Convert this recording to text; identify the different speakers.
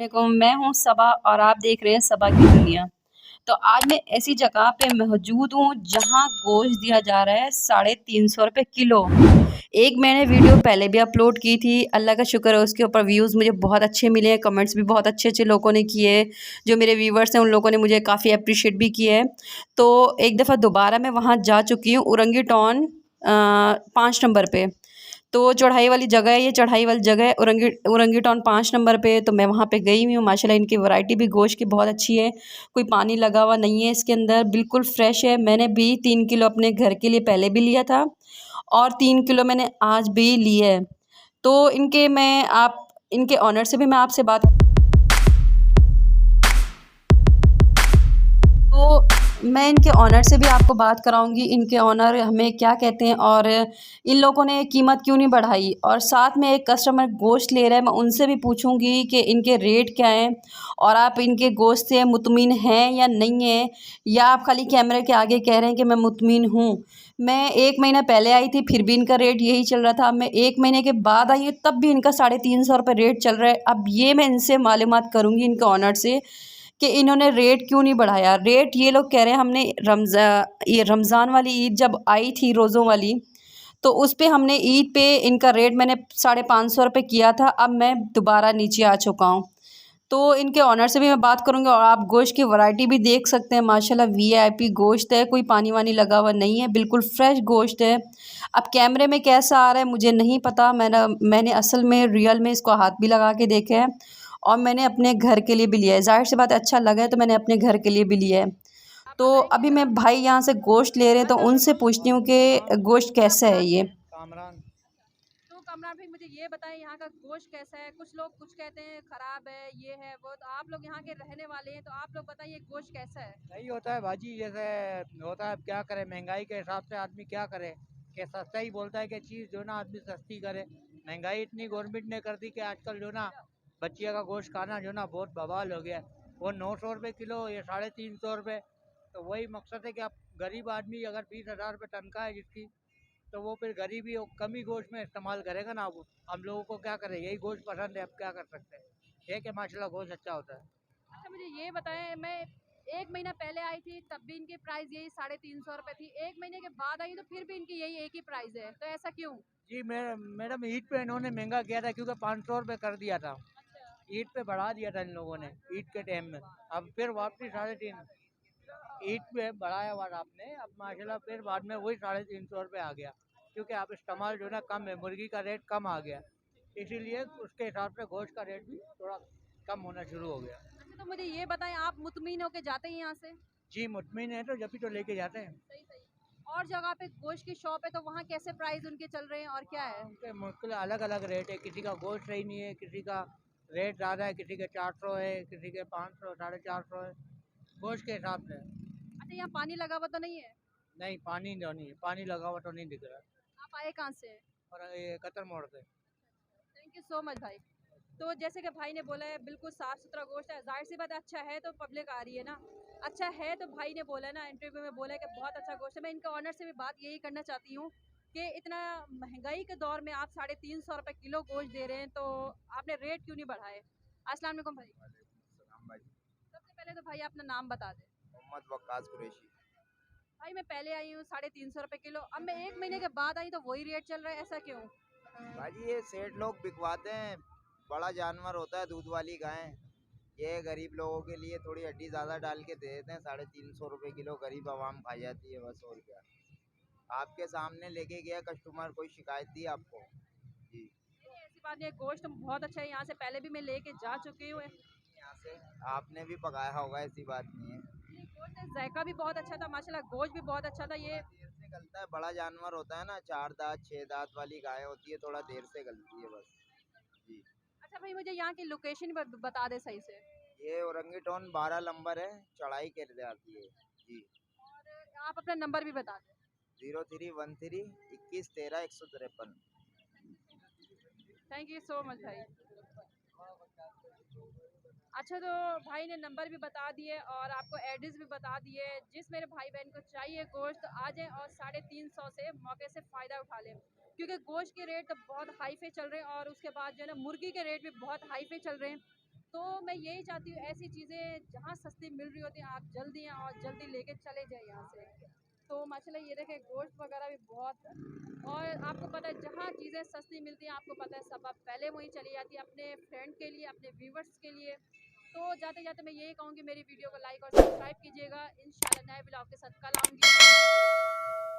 Speaker 1: वालेकुम, मैं हूँ सबा और आप देख रहे हैं सबा की दुनिया। तो आज मैं ऐसी जगह पे मौजूद हूँ जहाँ गोश्त दिया जा रहा है 350 रुपये किलो। एक मैंने वीडियो पहले भी अपलोड की थी, अल्लाह का शुक्र है उसके ऊपर व्यूज़ मुझे बहुत अच्छे मिले हैं, कमेंट्स भी बहुत अच्छे-अच्छे लोगों ने किए हैं। जो मेरे व्यूवर्स हैं उन लोगों ने मुझे काफ़ी एप्रिशिएट भी किया है। तो एक दफ़ा दोबारा मैं वहाँ जा चुकी हूँ उरंगी टॉन 5 नंबर पे। तो चढ़ाई वाली जगह है, ये चढ़ाई वाली जगह है उरंगी टाउन 5 नंबर पे। तो मैं वहाँ पे गई हुई हूँ। माशाल्लाह इनकी वैरायटी भी गोश्त की बहुत अच्छी है, कोई पानी लगा हुआ नहीं है इसके अंदर, बिल्कुल फ्रेश है। मैंने भी 3 किलो अपने घर के लिए पहले भी लिया था और 3 किलो मैंने आज भी लिया है। तो इनके ऑनर से भी मैं आपसे बात तो मैं इनके ऑनर से भी आपको बात कराऊंगी, इनके ऑनर हमें क्या कहते हैं और इन लोगों ने कीमत क्यों नहीं बढ़ाई। और साथ में एक कस्टमर गोश्त ले रहा है, मैं उनसे भी पूछूंगी कि इनके रेट क्या हैं और आप इनके गोश्त से मुतमिन हैं या नहीं हैं, या आप खाली कैमरे के आगे कह रहे हैं कि मैं मुतमिन हूँ। मैं 1 महीना पहले आई थी, फिर भी इनका रेट यही चल रहा था। मैं 1 महीने के बाद आई हूँ, तब भी इनका 350 रुपये रेट चल रहा है। अब ये मैं इनसे मालूमात करूँगी इनके ऑनर से कि इन्होंने रेट क्यों नहीं बढ़ाया। रेट ये लोग कह रहे हैं हमने ये रमज़ान वाली ईद जब आई थी रोज़ों वाली, तो उस पे हमने ईद पे इनका रेट मैंने 550 रुपये किया था। अब मैं दोबारा नीचे आ चुका हूँ। तो इनके ऑनर से भी मैं बात करूँगी और आप गोश्त की वैरायटी भी देख सकते हैं। माशाल्लाह वीआईपी गोश्त है, कोई पानी वानी लगा हुआ नहीं है, बिल्कुल फ्रेश गोश्त है। अब कैमरे में कैसा आ रहा है मुझे नहीं पता, मैंने असल में रियल में इसको हाथ भी लगा के देखा है और मैंने अपने घर के लिए भी लिया है। ज़ाहिर सी बात है, अच्छा लगा है तो मैंने अपने घर के लिए भी लिया है।
Speaker 2: आप
Speaker 1: तो
Speaker 2: बताएँगे
Speaker 1: अभी मैं
Speaker 2: ज़रा?
Speaker 1: भाई यहाँ से गोश्त ले रहे हैं तो उनसे पूछती हूँ कि गोश्त कैसा है ये।
Speaker 3: कामरान।
Speaker 2: तो कमरान भाई मुझे ये बताएँ यहाँ का गोश्त कैसा है? कुछ लोग कुछ कहते हैं ख़राब है, ये है, वो तो आप लोग यहाँ के रहने वाले हैं, तो आप लोग बताइए गोश्त कैसा है?
Speaker 3: सही होता है भाजी, जैसे होता है। अब क्या करे, महंगाई के हिसाब से आदमी क्या करे कि सस्ता ही बोलता है कि चीज़ जो ना आदमी सस्ती करे। महंगाई इतनी गवर्नमेंट ने कर दी कि आजकल जो ना बच्चिया का गोश्त खाना जो ना बहुत बवाल हो गया है। वो 900 रुपये किलो, ये 350 रुपये। तो वही मकसद है कि आप गरीब आदमी अगर 20,000 रुपये तनख्वाह है जिसकी, तो वो फिर गरीबी और कम ही गोश्त में इस्तेमाल करेगा ना। वो हम लोगों को क्या करे, यही गोश्त पसंद है, अब क्या कर सकते हैं। ये कि माशाल्लाह गोश्त अच्छा होता है।
Speaker 2: अच्छा मुझे ये बताएँ, मैं 1 महीना पहले आई थी तब भी इनकी प्राइस यही 350 रुपये थी। 1 महीने के बाद आई तो फिर भी इनकी यही एक ही प्राइस है, तो ऐसा क्यों?
Speaker 3: जी मैडम, ईद पे इन्होंने महंगा किया था क्योंकि 500 रुपये कर दिया था।
Speaker 2: अच्छा।
Speaker 3: ईद पे बढ़ा दिया था इन लोगों ने, ईद के टाइम में। अब फिर वापसी 3.5, ईद पे बढ़ाया हुआ था आपने, अब माशाल्लाह फिर बाद में वही 350 रुपये आ गया। क्योंकि आप इस्तेमाल जो ना कम है, मुर्गी का रेट कम आ गया, इसीलिए उसके हिसाब से गोश्त का रेट भी थोड़ा कम होना शुरू हो गया।
Speaker 2: अच्छा तो मुझे ये बताएँ, आप मुतमिन होके जाते हैं यहाँ से?
Speaker 3: जी मुतमिन है तो जब भी तो लेके जाते हैं।
Speaker 2: सही, सही। और जगह पे गोश्त की शॉप है तो वहाँ कैसे प्राइस उनके चल रहे हैं और क्या
Speaker 3: हाँ,
Speaker 2: है?
Speaker 3: उनके मुश्किल अलग अलग रेट है, किसी का गोश्त सही नहीं है, किसी का रेट ज़्यादा है, किसी के 400 है, किसी के 500, 450 है, गोश्त के हिसाब से।
Speaker 2: अच्छा यहाँ पानी लगा हुआ तो नहीं है?
Speaker 3: नहीं, पानी जो नहीं है, पानी लगा हुआ तो नहीं दिख रहा।
Speaker 2: आप आए कहाँ से हैं?
Speaker 3: और ये कतर मोड़ से।
Speaker 2: थैंक यू सो मच भाई। तो जैसे कि भाई ने बोला है बिल्कुल साफ़ सुथरा गोश्त है, ज़ाहिर सी बात है अच्छा है तो पब्लिक आ रही है ना। अच्छा है तो भाई ने बोला है ना, इंटरव्यू में बोला है कि बहुत अच्छा गोश्त है। मैं इनके ऑनर से भी बात यही करना चाहती हूँ कि इतना महंगाई के दौर में आप 350 रुपये किलो गोश्त दे रहे हैं, तो आपने रेट क्यों नहीं बढ़ाए? अस्सलाम वालेकुम भाई।
Speaker 4: सलाम भाई।
Speaker 2: सबसे पहले तो भाई अपना नाम बता दें।
Speaker 4: मोहम्मद वक्कास कुरैशी।
Speaker 2: भाई मैं पहले आई हूँ 350 रुपये किलो, अब मैं 1 महीने के बाद आई तो वही रेट चल रहा है, ऐसा क्यों?
Speaker 4: भाजी ये सेठ लोग बिकवाते हैं, बड़ा जानवर होता है दूध वाली गाय। ये गरीब लोगों के लिए थोड़ी हड्डी ज़्यादा डाल के दे देते हैं, 350 रुपये किलो गरीब आवाम खा जाती है बस, और क्या। आपके सामने लेके गया कस्टमर, कोई शिकायत दी आपको? जी।
Speaker 2: नहीं ऐसी बात नहीं है, गोश्त बहुत अच्छा है, यहाँ से पहले भी मैं लेके जा चुकी हूँ।
Speaker 4: यहाँ से आपने भी पकाया होगा, ऐसी बात नहीं है।
Speaker 2: नहीं गोश्त का जायका भी बहुत अच्छा था, माशाल्लाह गोश्त भी बहुत अच्छा था ये।
Speaker 4: थोड़ा देर से गलता है, बड़ा जानवर होता है ना, 4 दांत 6 दांत वाली गाय होती है, थोड़ा देर से गलती है बस। जी।
Speaker 2: अच्छा भाई मुझे यहाँ की लोकेशन बता दे सही से।
Speaker 4: ये औरंगी टोन 12 नंबर है, चढ़ाई कर जाती है। जी।
Speaker 2: और आप अपना नंबर भी बता दें।
Speaker 4: 0313 21 13 153।
Speaker 2: थैंक यू सो मच भाई। अच्छा तो भाई ने नंबर भी बता दिए और आपको एड्रेस भी बता दिए। जिस मेरे भाई बहन को चाहिए गोश्त आ जाए और 350 से मौके से फ़ायदा उठा लें, क्योंकि गोश्त के रेट तो बहुत हाई पे चल रहे हैं और उसके बाद जो है ना मुर्गी के रेट भी बहुत हाई पे चल रहे हैं। तो मैं यही चाहती हूँ ऐसी चीज़ें जहाँ सस्ती मिल रही होती हैं आप जल्दी आएँ और जल्दी लेके चले जाएँ यहाँ से। तो माशाल्लाह ये देखें गोश्त वगैरह भी बहुत, और आपको पता है जहाँ चीज़ें सस्ती मिलती हैं आपको पता है सब आप पहले वहीं चली जाती है अपने फ्रेंड के लिए, अपने व्यूवर्स के लिए। तो जाते-जाते मैं यही कहूँगी मेरी वीडियो को लाइक और सब्सक्राइब कीजिएगा। इंशाल्लाह नए ब्लॉग के साथ कल आऊँगी।